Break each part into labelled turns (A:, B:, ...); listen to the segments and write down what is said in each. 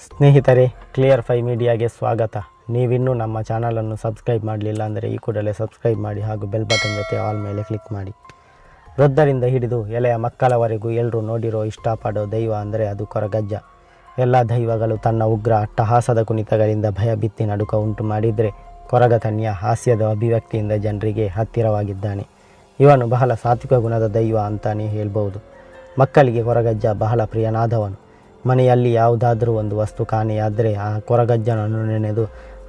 A: ಸ್ನೇಹಿತರೆ, clear five ಮೀಡಿಯಾಗೆ ಸ್ವಾಗತ. ನೀವಿನ್ನೂ ನಮ್ಮ ಚಾನಲನ್ನು ಸಬ್ಸ್ಕ್ರೈಬ್ ಮಾಡಲಿಲ್ಲ ಅಂದರೆ ಈ ಕೂಡಲೇ ಸಬ್ಸ್ಕ್ರೈಬ್ ಮಾಡಿ ಹಾಗೂ ಬೆಲ್ ಬಟನ್ ಜೊತೆ ಆಲ್ ಮೇಲೆ ಕ್ಲಿಕ್ ಮಾಡಿ. ವೃದ್ಧರಿಂದ ಹಿಡಿದು ಎಳೆಯ ಮಕ್ಕಳವರೆಗೂ ಎಲ್ಲರೂ ನೋಡಿರೋ ಇಷ್ಟಪಡೋ ದೈವ ಅಂದರೆ ಅದು ಕೊರಗಜ್ಜ. ಎಲ್ಲ ದೈವಗಳು ತನ್ನ ಉಗ್ರ ಅಟ್ಟಹಾಸದ ಕುಣಿತಗಳಿಂದ ಭಯಭೀತಿ ನಡುಕ ಉಂಟು ಮಾಡಿದರೆ, ಕೊರಗ ತನ್ಯ ಹಾಸ್ಯದ ಅಭಿವ್ಯಕ್ತಿಯಿಂದ ಜನರಿಗೆ ಹತ್ತಿರವಾಗಿದ್ದಾನೆ. ಇವನು ಬಹಳ ಸಾತ್ವಿಕ ಗುಣದ ದೈವ ಅಂತಲೇ ಹೇಳ್ಬೋದು. ಮಕ್ಕಳಿಗೆ ಕೊರಗಜ್ಜ ಬಹಳ ಪ್ರಿಯನಾದವನು. ಮನೆಯಲ್ಲಿ ಯಾವುದಾದ್ರೂ ಒಂದು ವಸ್ತು ಕಾಣೆಯಾದರೆ ಆ ಕೊರಗಜ್ಜನನ್ನು ನೆನೆದು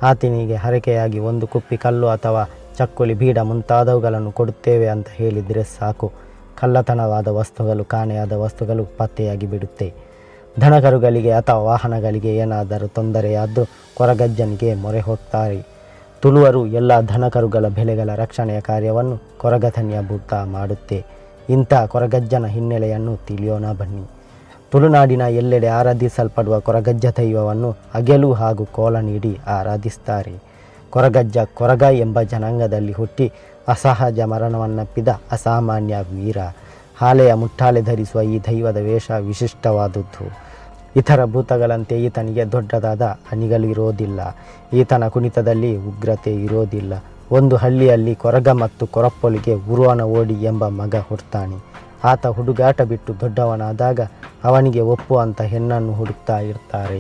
A: ಆತನಿಗೆ ಹರಕೆಯಾಗಿ ಒಂದು ಕುಪ್ಪಿ ಕಲ್ಲು ಅಥವಾ ಚಕ್ಕುಲಿ, ಬೀಡ ಮುಂತಾದವುಗಳನ್ನು ಕೊಡುತ್ತೇವೆ ಅಂತ ಹೇಳಿದರೆ ಸಾಕು, ಕಳ್ಳತನವಾದ ವಸ್ತುಗಳು, ಕಾಣೆಯಾದ ವಸ್ತುಗಳು ಪತ್ತೆಯಾಗಿ ಬಿಡುತ್ತೆ. ದನಕರುಗಳಿಗೆ ಅಥವಾ ವಾಹನಗಳಿಗೆ ಏನಾದರೂ ತೊಂದರೆಯಾದ್ದು ಕೊರಗಜ್ಜನಿಗೆ ಮೊರೆ ಹೋಗ್ತಾರೆ. ತುಳುವರು ಎಲ್ಲ ದನಕರುಗಳ ಬೆಳೆಗಳ ರಕ್ಷಣೆಯ ಕಾರ್ಯವನ್ನು ಕೊರಗತನಿಯ ಭೂತ ಮಾಡುತ್ತೆ. ಇಂಥ ಕೊರಗಜ್ಜನ ಹಿನ್ನೆಲೆಯನ್ನು ತಿಳಿಯೋಣ ಬನ್ನಿ. ತುಳುನಾಡಿನ ಎಲ್ಲೆಡೆ ಆರಾಧಿಸಲ್ಪಡುವ ಕೊರಗಜ್ಜ ದೈವವನ್ನು ಅಗೆಲು ಹಾಗೂ ಕೋಲ ನೀಡಿ ಆರಾಧಿಸ್ತಾರೆ. ಕೊರಗಜ್ಜ ಕೊರಗ ಎಂಬ ಜನಾಂಗದಲ್ಲಿ ಹುಟ್ಟಿ ಅಸಹಜ ಮರಣವನ್ನಪ್ಪಿದ ಅಸಾಮಾನ್ಯ ವೀರ. ಹಾಲೆಯ ಮುಟ್ಟಾಲೆ ಧರಿಸುವ ಈ ದೈವದ ವೇಷ ವಿಶಿಷ್ಟವಾದದ್ದು. ಇತರ ಭೂತಗಳಂತೆ ಈತನಿಗೆ ದೊಡ್ಡದಾದ ಅಣಿಗಳು ಇರೋದಿಲ್ಲ. ಈತನ ಕುಣಿತದಲ್ಲಿ ಉಗ್ರತೆ ಇರೋದಿಲ್ಲ. ಒಂದು ಹಳ್ಳಿಯಲ್ಲಿ ಕೊರಗ ಮತ್ತು ಕೊರಪ್ಪೊಲಿಗೆ ಉರುವನ ಓಡಿ ಎಂಬ ಮಗ ಹುಡ್ತಾನೆ. ಆತ ಹುಡುಗಾಟ ಬಿಟ್ಟು ದೊಡ್ಡವನಾದಾಗ ಅವನಿಗೆ ಒಪ್ಪುವಂಥ ಹೆಣ್ಣನ್ನು ಹುಡುಕ್ತಾ ಇರ್ತಾರೆ.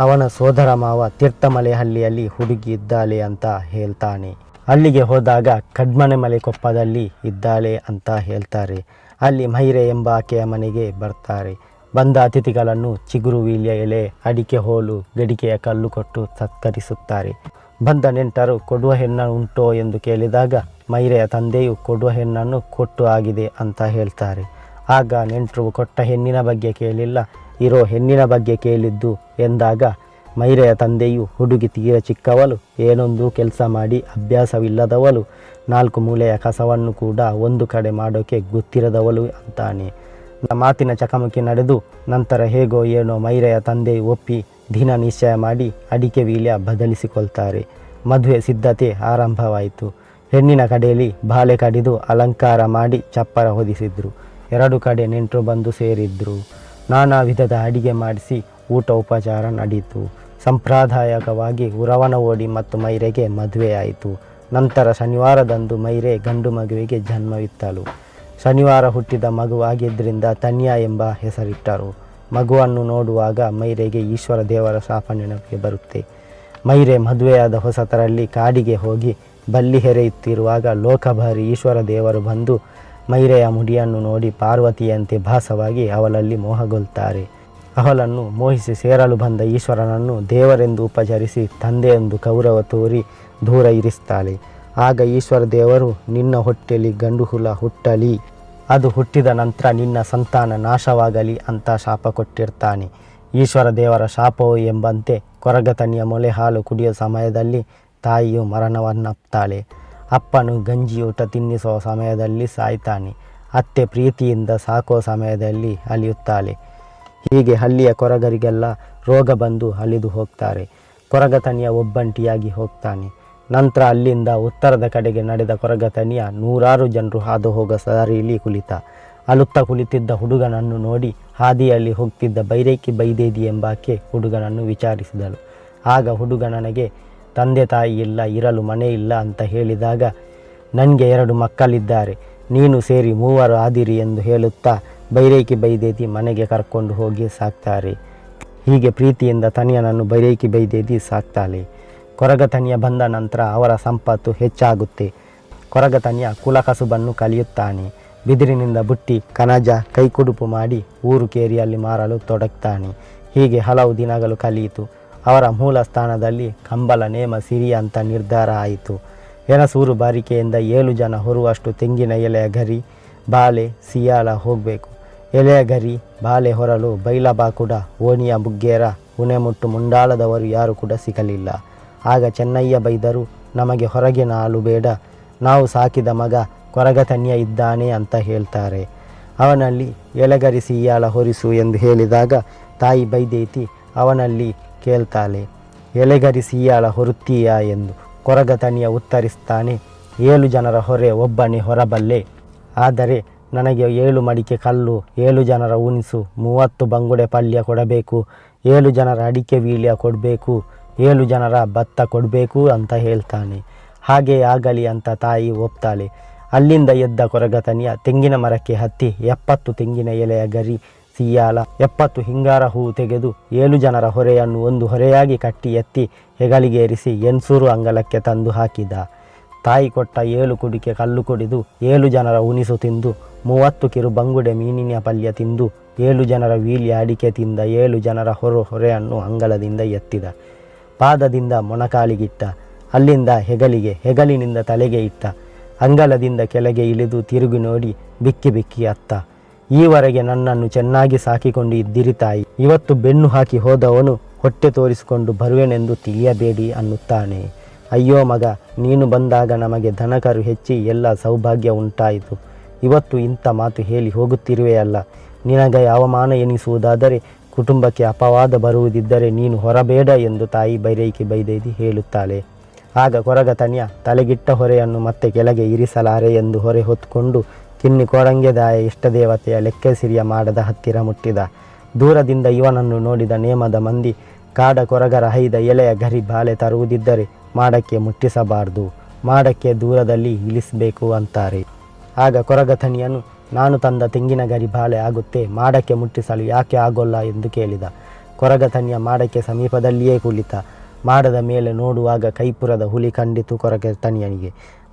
A: ಅವನ ಸೋದರ ಮಾವ ತೀರ್ಥಮಲೆ ಹಳ್ಳಿಯಲ್ಲಿ ಹುಡುಗಿ ಇದ್ದಾಳೆ ಅಂತ ಹೇಳ್ತಾನೆ. ಅಲ್ಲಿಗೆ ಹೋದಾಗ ಕಡ್ಮನೆಮಲೆ ಕೊಪ್ಪದಲ್ಲಿ ಇದ್ದಾಳೆ ಅಂತ ಹೇಳ್ತಾರೆ. ಅಲ್ಲಿ ಮೈರೆ ಎಂಬ ಆಕೆಯ ಮನೆಗೆ ಬರ್ತಾರೆ. ಬಂದ ಅತಿಥಿಗಳನ್ನು ಚಿಗುರು ವೀಳ್ಯ ಎಲೆ, ಅಡಿಕೆ ಹೋಲು, ಗಡಿಕೆಯ ಕಲ್ಲು ಕೊಟ್ಟು ಸತ್ಕರಿಸುತ್ತಾರೆ. ಬಂದ ನೆಂಟರು ಕೊಡುವ ಹೆಣ್ಣು ಉಂಟೋ ಎಂದು ಕೇಳಿದಾಗ ಮೈರೆಯ ತಂದೆಯು ಕೊಡುವ ಹೆಣ್ಣನ್ನು ಕೊಟ್ಟು ಆಗಿದೆ ಅಂತ ಹೇಳ್ತಾರೆ. ಆಗ ನೆಂಟರು ಕೊಟ್ಟ ಹೆಣ್ಣಿನ ಬಗ್ಗೆ ಕೇಳಿಲ್ಲ, ಇರೋ ಹೆಣ್ಣಿನ ಬಗ್ಗೆ ಕೇಳಿದ್ದು ಎಂದಾಗ ಮೈರೆಯ ತಂದೆಯು ಹುಡುಗಿ ತೀರ ಚಿಕ್ಕವಳು, ಏನೊಂದು ಕೆಲಸ ಮಾಡಿ ಅಭ್ಯಾಸವಿಲ್ಲದವಳು, 4 ಮೂಲೆಯ ಕಸವನ್ನು ಕೂಡ ಒಂದು ಕಡೆ ಮಾಡೋಕ್ಕೆ ಗೊತ್ತಿರದವಳು ಅಂತಾನೆ. ಮಾತಿನ ಚಕಮಕಿ ನಡೆದು ನಂತರ ಹೇಗೋ ಏನೋ ಮೈರೆಯ ತಂದೆಯು ಒಪ್ಪಿ ದಿನ ನಿಶ್ಚಯ ಮಾಡಿ ಅಡಿಕೆ ವೀಳ್ಯ ಬದಲಿಸಿಕೊಳ್ತಾರೆ. ಮದುವೆ ಸಿದ್ಧತೆ ಆರಂಭವಾಯಿತು. ಹೆಣ್ಣಿನ ಕಡೆಯಲ್ಲಿ ಬಾಳೆ ಕಡಿದು ಅಲಂಕಾರ ಮಾಡಿ ಚಪ್ಪರ ಹೊದಿಸಿದ್ರು. 2 ಕಡೆ ನೆಂಟರು ಬಂದು ಸೇರಿದ್ರು. ನಾನಾ ವಿಧದ ಅಡಿಗೆ ಮಾಡಿಸಿ ಊಟ ಉಪಚಾರ ನಡೆಯಿತು. ಸಂಪ್ರದಾಯಕವಾಗಿ ಉರವನ ಓಡಿ ಮತ್ತು ಮೈರೆಗೆ ಮದುವೆಯಾಯಿತು. ನಂತರ ಶನಿವಾರದಂದು ಮೈರೆ ಗಂಡು ಮಗುವಿಗೆ ಜನ್ಮವಿತ್ತಳು. ಶನಿವಾರ ಹುಟ್ಟಿದ ಮಗುವಾಗಿದ್ದರಿಂದ ತನ್ಯ ಎಂಬ ಹೆಸರಿಟ್ಟರು. ಮಗುವನ್ನು ನೋಡುವಾಗ ಮೈರೆಗೆ ಈಶ್ವರ ದೇವರ ಶಾಪ ನೆನಪಿಗೆ ಬರುತ್ತೆ. ಮೈರೆ ಮದುವೆಯಾದ ಹೊಸತರಲ್ಲಿ ಕಾಡಿಗೆ ಹೋಗಿ ಬಲ್ಲಿ ಹೆರೆಯುತ್ತಿರುವಾಗ ಲೋಕಭಾರಿ ಈಶ್ವರ ದೇವರು ಬಂದು ಮೈರೆಯ ಮುಡಿಯನ್ನು ನೋಡಿ ಪಾರ್ವತಿಯಂತೆ ಭಾಸವಾಗಿ ಅವಳಲ್ಲಿ ಮೋಹಗೊಳ್ತಾರೆ. ಅವಳನ್ನು ಮೋಹಿಸಿ ಸೇರಲು ಬಂದ ಈಶ್ವರನನ್ನು ದೇವರೆಂದು ಉಪಚರಿಸಿ ತಂದೆಯೆಂದು ಗೌರವ ತೋರಿ ದೂರ ಇರಿಸ್ತಾಳೆ. ಆಗ ಈಶ್ವರ ದೇವರು ನಿನ್ನ ಹೊಟ್ಟೆಯಲ್ಲಿ ಗಂಡು ಹುಲ ಹುಟ್ಟಲಿ, ಅದು ಹುಟ್ಟಿದ ನಂತರ ನಿನ್ನ ಸಂತಾನ ನಾಶವಾಗಲಿ ಅಂತ ಶಾಪ ಕೊಟ್ಟಿರ್ತಾನೆ. ಈಶ್ವರ ದೇವರ ಶಾಪವು ಎಂಬಂತೆ ಕೊರಗತನಿಯ ಮೊಲೆ ಹಾಲು ಕುಡಿಯೋ ಸಮಯದಲ್ಲಿ ತಾಯಿಯು ಮರಣವನ್ನಪ್ತಾಳೆ. ಅಪ್ಪನು ಗಂಜಿಯೂಟ ತಿನ್ನಿಸುವ ಸಮಯದಲ್ಲಿ ಸಾಯ್ತಾನೆ. ಅತ್ತೆ ಪ್ರೀತಿಯಿಂದ ಸಾಕೋ ಸಮಯದಲ್ಲಿ ಅಲಿಯುತ್ತಾಳೆ. ಹೀಗೆ ಹಳ್ಳಿಯ ಕೊರಗರಿಗೆಲ್ಲ ರೋಗ ಬಂದು ಅಲಿದು ಹೋಗ್ತಾರೆ. ಕೊರಗತನಿಯ ಒಬ್ಬಂಟಿಯಾಗಿ ಹೋಗ್ತಾನೆ. ನಂತರ ಅಲ್ಲಿಂದ ಉತ್ತರದ ಕಡೆಗೆ ನಡೆದ ಕೊರಗತನಿಯ 100 ಜನರು ಹಾದು ಹೋಗೋ ದಾರಿಯಲ್ಲಿ ಕುಳಿತ. ಅಲುತ್ತ ಕುಳಿತಿದ್ದ ಹುಡುಗನನ್ನು ನೋಡಿ ಹಾದಿಯಲ್ಲಿ ಹೋಗ್ತಿದ್ದ ಬೈರೇಕಿ ಬೈದೇದಿ ಎಂಬಾಕೆ ಹುಡುಗನನ್ನು ವಿಚಾರಿಸಿದಳು. ಆಗ ಹುಡುಗ ನನಗೆ ತಂದೆ ತಾಯಿ ಇಲ್ಲ, ಇರಲು ಮನೆ ಇಲ್ಲ ಅಂತ ಹೇಳಿದಾಗ, ನನಗೆ 2 ಮಕ್ಕಳಿದ್ದಾರೆ, ನೀನು ಸೇರಿ 3 ಆದಿರಿ ಎಂದು ಹೇಳುತ್ತಾ ಬೈರೇಕಿ ಬೈದೇದಿ ಮನೆಗೆ ಕರ್ಕೊಂಡು ಹೋಗಿ ಸಾಕ್ತಾರೆ. ಹೀಗೆ ಪ್ರೀತಿಯಿಂದ ತನಿಯನನ್ನು ಬೈರೇಕಿ ಬೈದೇದಿ ಸಾಕ್ತಾಳೆ. ಕೊರಗತನಿಯ ಬಂದ ನಂತರ ಅವರ ಸಂಪತ್ತು ಹೆಚ್ಚಾಗುತ್ತೆ. ಕೊರಗತನಿಯ ಕುಲಕಸುಬನ್ನು ಕಲಿಯುತ್ತಾನೆ. ಬಿದಿರಿನಿಂದ ಬುಟ್ಟಿ, ಕಣಜ, ಕೈಕುಡುಪು ಮಾಡಿ ಊರು ಕೇರಿಯಲ್ಲಿ ಮಾರಲು ತೊಡಗ್ತಾನೆ. ಹೀಗೆ ಹಲವು ದಿನಗಳು ಕಲಿಯಿತು. ಅವರ ಮೂಲ ಸ್ಥಾನದಲ್ಲಿ ಕಂಬಲ ನೇಮ ಸಿರಿ ಅಂತ ನಿರ್ಧಾರ ಆಯಿತು. ಹೆಣಸೂರು ಬಾರಿಕೆಯಿಂದ 7 ಜನ ಹೊರುವಷ್ಟು ತೆಂಗಿನ ಎಲೆಯ ಗರಿ, ಬಾಳೆ, ಸಿಯಾಳ ಹೋಗಬೇಕು. ಎಲೆಯ ಗರಿ, ಬಾಳೆ ಹೊರಲು ಬೈಲಬಾಕುಡ, ಓಣಿಯ ಬುಗ್ಗೇರ, ಉನೆಮುಟ್ಟು ಮುಂಡಾಳದವರು ಯಾರು ಕೂಡ ಸಿಗಲಿಲ್ಲ. ಆಗ ಚೆನ್ನಯ್ಯ ಬೈದರು, ನಮಗೆ ಹೊರಗಿನ ಹಾಲು ಬೇಡ, ನಾವು ಸಾಕಿದ ಮಗ ಕೊರಗತನಿಯ ಇದ್ದಾನೆ ಅಂತ ಹೇಳ್ತಾರೆ. ಅವನಲ್ಲಿ ಎಲೆಗರಿ ಸಿಯಾಳ ಹೊರಿಸು ಎಂದು ಹೇಳಿದಾಗ ತಾಯಿ ಬೈದೇತಿ ಅವನಲ್ಲಿ ಕೇಳ್ತಾಳೆ, ಎಲೆಗರಿ ಸಿಯಾಳ ಹೊರುತ್ತೀಯಾ ಎಂದು. ಕೊರಗತನಿಯ ಉತ್ತರಿಸ್ತಾನೆ, 7 ಜನರ ಹೊರೆ ಒಬ್ಬನೇ ಹೊರಬಲ್ಲೆ, ಆದರೆ ನನಗೆ 7 ಮಡಿಕೆ ಕಲ್ಲು, 7 ಜನರ ಉಣಿಸು, 30 ಬಂಗುಡೆ ಪಲ್ಯ ಕೊಡಬೇಕು 7 ಜನರ ಅಡಿಕೆ ವೀಳ್ಯ ಕೊಡಬೇಕು, 7 ಜನರ ಭತ್ತ ಕೊಡಬೇಕು ಅಂತ ಹೇಳ್ತಾನೆ. ಹಾಗೆ ಆಗಲಿ ಅಂತ ತಾಯಿ ಒಪ್ತಾಳೆ. ಅಲ್ಲಿಂದ ಎದ್ದ ಕೊರಗತನಿಯ ತೆಂಗಿನ ಮರಕ್ಕೆ ಹತ್ತಿ 70 ತೆಂಗಿನ ಎಲೆಯ ಗರಿ, ಸಿಯಾಲ, 70 ಹಿಂಗಾರ ಹೂವು ತೆಗೆದು 7 ಜನರ ಹೊರೆಯನ್ನು ಒಂದು ಹೊರೆಯಾಗಿ ಕಟ್ಟಿ ಎತ್ತಿ ಹೆಗಲಿಗೇರಿಸಿ ಎನ್ಸೂರು ಅಂಗಳಕ್ಕೆ ತಂದು ಹಾಕಿದ. ತಾಯಿ ಕೊಟ್ಟ 7 ಕುಡಿಕೆ ಕಲ್ಲು ಕುಡಿದು 7 ಜನರ ಉಣಿಸು ತಿಂದು 30 ಕಿರು ಬಂಗುಡೆ ಮೀನಿನ ಪಲ್ಯ ತಿಂದು 7 ಜನರ ವೀಳ್ಯ ಅಡಿಕೆ ತಿಂದ 7 ಜನರ ಹೊರೆಯನ್ನು ಅಂಗಳದಿಂದ ಎತ್ತಿದ. ಪಾದದಿಂದ ಮೊಣಕಾಲಿಗಿಟ್ಟ, ಅಲ್ಲಿಂದ ಹೆಗಲಿಗೆ, ಹೆಗಲಿನಿಂದ ತಲೆಗೆ ಇಟ್ಟ. ಅಂಗಳದಿಂದ ಕೆಳಗೆ ಇಳಿದು ತಿರುಗಿ ನೋಡಿ ಬಿಕ್ಕಿ ಬಿಕ್ಕಿ ಅತ್ತ. ಈವರೆಗೆ ನನ್ನನ್ನು ಚೆನ್ನಾಗಿ ಸಾಕಿಕೊಂಡು ಇದ್ದಿರಿ ತಾಯಿ, ಇವತ್ತು ಬೆನ್ನು ಹಾಕಿ ಹೋದವನು ಹೊಟ್ಟೆ ತೋರಿಸಿಕೊಂಡು ಬರುವೆನೆಂದು ತಿಳಿಯಬೇಡಿ ಅನ್ನುತ್ತಾನೆ. ಅಯ್ಯೋ ಮಗ, ನೀನು ಬಂದಾಗ ನಮಗೆ ದನಕರು ಹೆಚ್ಚಿ ಎಲ್ಲ ಸೌಭಾಗ್ಯ ಉಂಟಾಯಿತು. ಇವತ್ತು ಇಂಥ ಮಾತು ಹೇಳಿ ಹೋಗುತ್ತಿರುವೆಯಲ್ಲ. ನಿನಗೆ ಅವಮಾನ ಎನಿಸುವುದಾದರೆ, ಕುಟುಂಬಕ್ಕೆ ಅಪವಾದ ಬರುವುದಿದ್ದರೆ ನೀನು ಹೊರಬೇಡ ಎಂದು ತಾಯಿ ಬೈರೈಕೆ ಬೈದೈದಿ ಹೇಳುತ್ತಾಳೆ. ಆಗ ಕೊರಗತನಿಯ ತಲೆಗಿಟ್ಟ ಹೊರೆಯನ್ನು ಮತ್ತೆ ಕೆಳಗೆ ಇರಿಸಲಾರೆ ಎಂದು ಹೊರೆ ಹೊತ್ತುಕೊಂಡು ಕಿನ್ನಿ ಕೋಡಂಗೆದಾಯ ಇಷ್ಟದೇವತೆಯ ಲೆಕ್ಕಸಿರಿಯ ಮಾಡದ ಹತ್ತಿರ ಮುಟ್ಟಿದ. ದೂರದಿಂದ ಇವನನ್ನು ನೋಡಿದ ನೇಮದ ಮಂದಿ, ಕಾಡ ಕೊರಗರ ಹೈದ ಎಲೆಯ ಗರಿ ಬಾಳೆ ತರುವುದಿದ್ದರೆ ಮಾಡಕ್ಕೆ ಮುಟ್ಟಿಸಬಾರ್ದು, ಮಾಡಕ್ಕೆ ದೂರದಲ್ಲಿ ಇಳಿಸಬೇಕು ಅಂತಾರೆ. ಆಗ ಕೊರಗತನಿಯನು, ನಾನು ತಂದ ತೆಂಗಿನ ಗರಿ ಬಾಳೆ ಆಗುತ್ತೆ, ಮಾಡಕ್ಕೆ ಮುಟ್ಟಿಸಲು ಯಾಕೆ ಆಗೋಲ್ಲ ಎಂದು ಕೇಳಿದ. ಕೊರಗತನಿಯ ಮಾಡಕ್ಕೆ ಸಮೀಪದಲ್ಲಿಯೇ ಕುಳಿತ. ಮಾಡದ ಮೇಲೆ ನೋಡುವಾಗ ಕೈಪುರದ ಹುಲಿ ಕಂಡಿತು ಕೊರಗತನಿಯನಿಗೆ.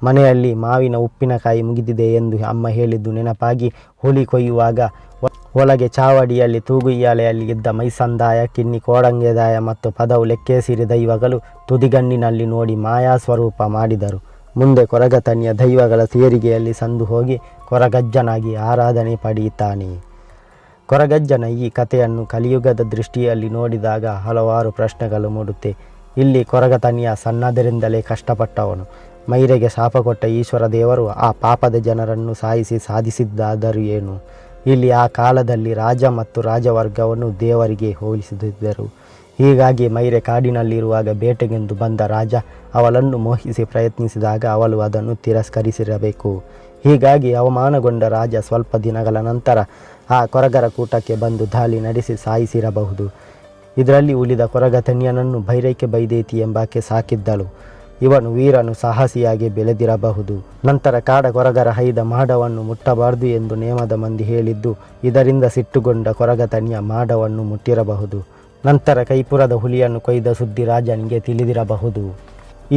A: ಮನೆಯಲ್ಲಿ ಮಾವಿನ ಉಪ್ಪಿನಕಾಯಿ ಮುಗಿದಿದೆ ಎಂದು ಅಮ್ಮ ಹೇಳಿದ್ದು ನೆನಪಾಗಿ ಹುಲಿ ಕೊಯ್ಯುವಾಗ ಒಳಗೆ ಚಾವಡಿಯಲ್ಲಿ ತೂಗುಯ್ಯಾಲೆಯಲ್ಲಿ ಇದ್ದ ಮೈಸಂದಾಯ, ಕಿನ್ನಿ ಕೋಡಂಗೆದಾಯ ಮತ್ತು ಪದವು ಲೆಕ್ಕೇಸಿರಿ ದೈವಗಳು ತುದಿಗಣ್ಣಿನಲ್ಲಿ ನೋಡಿ ಮಾಯಾ ಸ್ವರೂಪ ಮಾಡಿದರು. ಮುಂದೆ ಕೊರಗತನಿಯ ದೈವಗಳ ಸೇರಿಗೆಯಲ್ಲಿ ಸಂದು ಹೋಗಿ ಕೊರಗಜ್ಜನಾಗಿ ಆರಾಧನೆ ಪಡೆಯುತ್ತಾನೆ. ಕೊರಗಜ್ಜನ ಈ ಕಥೆಯನ್ನು ಕಲಿಯುಗದ ದೃಷ್ಟಿಯಲ್ಲಿ ನೋಡಿದಾಗ ಹಲವಾರು ಪ್ರಶ್ನೆಗಳು ಮೂಡುತ್ತೆ. ಇಲ್ಲಿ ಕೊರಗತನಿಯ ಸಣ್ಣದರಿಂದಲೇ ಕಷ್ಟಪಟ್ಟವನು. ಮೈರೆಗೆ ಶಾಪ ಕೊಟ್ಟ ಈಶ್ವರ ದೇವರು ಆ ಪಾಪದ ಜನರನ್ನು ಸಾಧಿಸಿದ್ದಾದರೂ ಏನು? ಇಲ್ಲಿ ಆ ಕಾಲದಲ್ಲಿ ರಾಜ ಮತ್ತು ರಾಜವರ್ಗವನ್ನು ದೇವರಿಗೆ ಹೋಲಿಸುತ್ತಿದ್ದರು. ಹೀಗಾಗಿ ಮೈರೆ ಕಾಡಿನಲ್ಲಿರುವಾಗ ಬೇಟೆಗೆಂದು ಬಂದ ರಾಜ ಅವಳನ್ನು ಮೋಹಿಸಿ ಪ್ರಯತ್ನಿಸಿದಾಗ ಅವಳು ಅದನ್ನು ತಿರಸ್ಕರಿಸಿರಬೇಕು. ಹೀಗಾಗಿ ಅವಮಾನಗೊಂಡ ರಾಜ ಸ್ವಲ್ಪ ದಿನಗಳ ನಂತರ ಆ ಕೊರಗರ ಕೂಟಕ್ಕೆ ಬಂದು ದಾಳಿ ನಡೆಸಿ ಸಾಯಿಸಿರಬಹುದು. ಇದರಲ್ಲಿ ಉಳಿದ ಕೊರಗತನಿಯನನ್ನು ಬೈರೈಕೆ ಬೈದೇತಿ ಎಂಬಾಕೆ ಸಾಕಿದ್ದಳು. ಇವನು ವೀರನು ಸಾಹಸಿಯಾಗಿ ಬೆಳೆದಿರಬಹುದು. ನಂತರ ಕಾಡ ಕೊರಗರ ಹೈದ ಮಾಡವನ್ನು ಮುಟ್ಟಬಾರದು ಎಂದು ನೇಮದ ಮಂದಿ ಹೇಳಿದ್ದು ಇದರಿಂದ ಸಿಟ್ಟುಗೊಂಡ ಕೊರಗತನಿಯ ಮಾಡವನ್ನು ಮುಟ್ಟಿರಬಹುದು. ನಂತರ ಕೈಪುರದ ಹುಲಿಯನ್ನು ಕೊಯ್ದ ಸುದ್ದಿ ರಾಜನಿಗೆ ತಿಳಿದಿರಬಹುದು.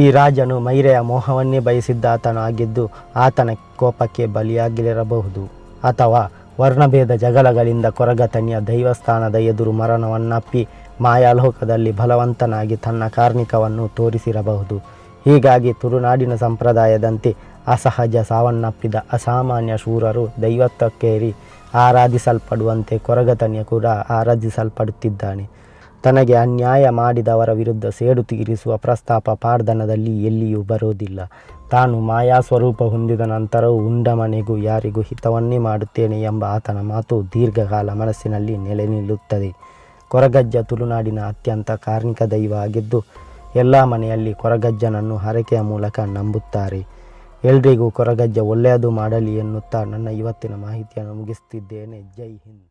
A: ಈ ರಾಜನು ಮೈರೆಯ ಮೋಹವನ್ನೇ ಬಯಸಿದ್ದಾತನಾಗಿದ್ದು ಆತನ ಕೋಪಕ್ಕೆ ಬಲಿಯಾಗಿರಬಹುದು. ಅಥವಾ ವರ್ಣಭೇದ ಜಗಳಗಳಿಂದ ಕೊರಗತನಿಯ ದೈವಸ್ಥಾನದ ಎದುರು ಮರಣವನ್ನಪ್ಪಿ ಮಾಯಾಲೋಕದಲ್ಲಿ ಬಲವಂತನಾಗಿ ತನ್ನ ಕಾರ್ಣಿಕವನ್ನು ತೋರಿಸಿರಬಹುದು. ಹೀಗಾಗಿ ತುಳುನಾಡಿನ ಸಂಪ್ರದಾಯದಂತೆ ಅಸಹಜ ಸಾವನ್ನಪ್ಪಿದ ಅಸಾಮಾನ್ಯ ಶೂರರು ದೈವತ್ವಕ್ಕೇರಿ ಆರಾಧಿಸಲ್ಪಡುವಂತೆ ಕೊರಗತನಿಯ ಕೂಡ ಆರಾಧಿಸಲ್ಪಡುತ್ತಿದ್ದಾನೆ. ತನಗೆ ಅನ್ಯಾಯ ಮಾಡಿದವರ ವಿರುದ್ಧ ಸೇಡು ತೀರಿಸುವ ಪ್ರಸ್ತಾಪ ಪಾಡ್ದನದಲ್ಲಿ ಎಲ್ಲಿಯೂ ಬರೋದಿಲ್ಲ. ತಾನು ಮಾಯಾ ಸ್ವರೂಪ ಹೊಂದಿದ ನಂತರವೂ ಉಂಡ ಮನೆಗೂ ಯಾರಿಗೂ ಹಿತವನ್ನೇ ಮಾಡುತ್ತೇನೆ ಎಂಬ ಆತನ ಮಾತು ದೀರ್ಘಕಾಲ ಮನಸ್ಸಿನಲ್ಲಿ ನೆಲೆ ನಿಲ್ಲುತ್ತದೆ. ಕೊರಗಜ್ಜ ತುಳುನಾಡಿನ ಅತ್ಯಂತ ಕಾರ್ಣಿಕ ದೈವ ಆಗಿದ್ದು ಎಲ್ಲ ಮನೆಯಲ್ಲಿ ಕೊರಗಜ್ಜನನ್ನು ಹರಕೆಯ ಮೂಲಕ ನಂಬುತ್ತಾರೆ. ಎಲ್ರಿಗೂ ಕೊರಗಜ್ಜ ಒಳ್ಳೆಯದು ಮಾಡಲಿ ಎನ್ನುತ್ತಾ ನನ್ನ ಇವತ್ತಿನ ಮಾಹಿತಿಯನ್ನು ಮುಗಿಸುತ್ತಿದ್ದೇನೆ. ಜೈ ಹಿಂದ್.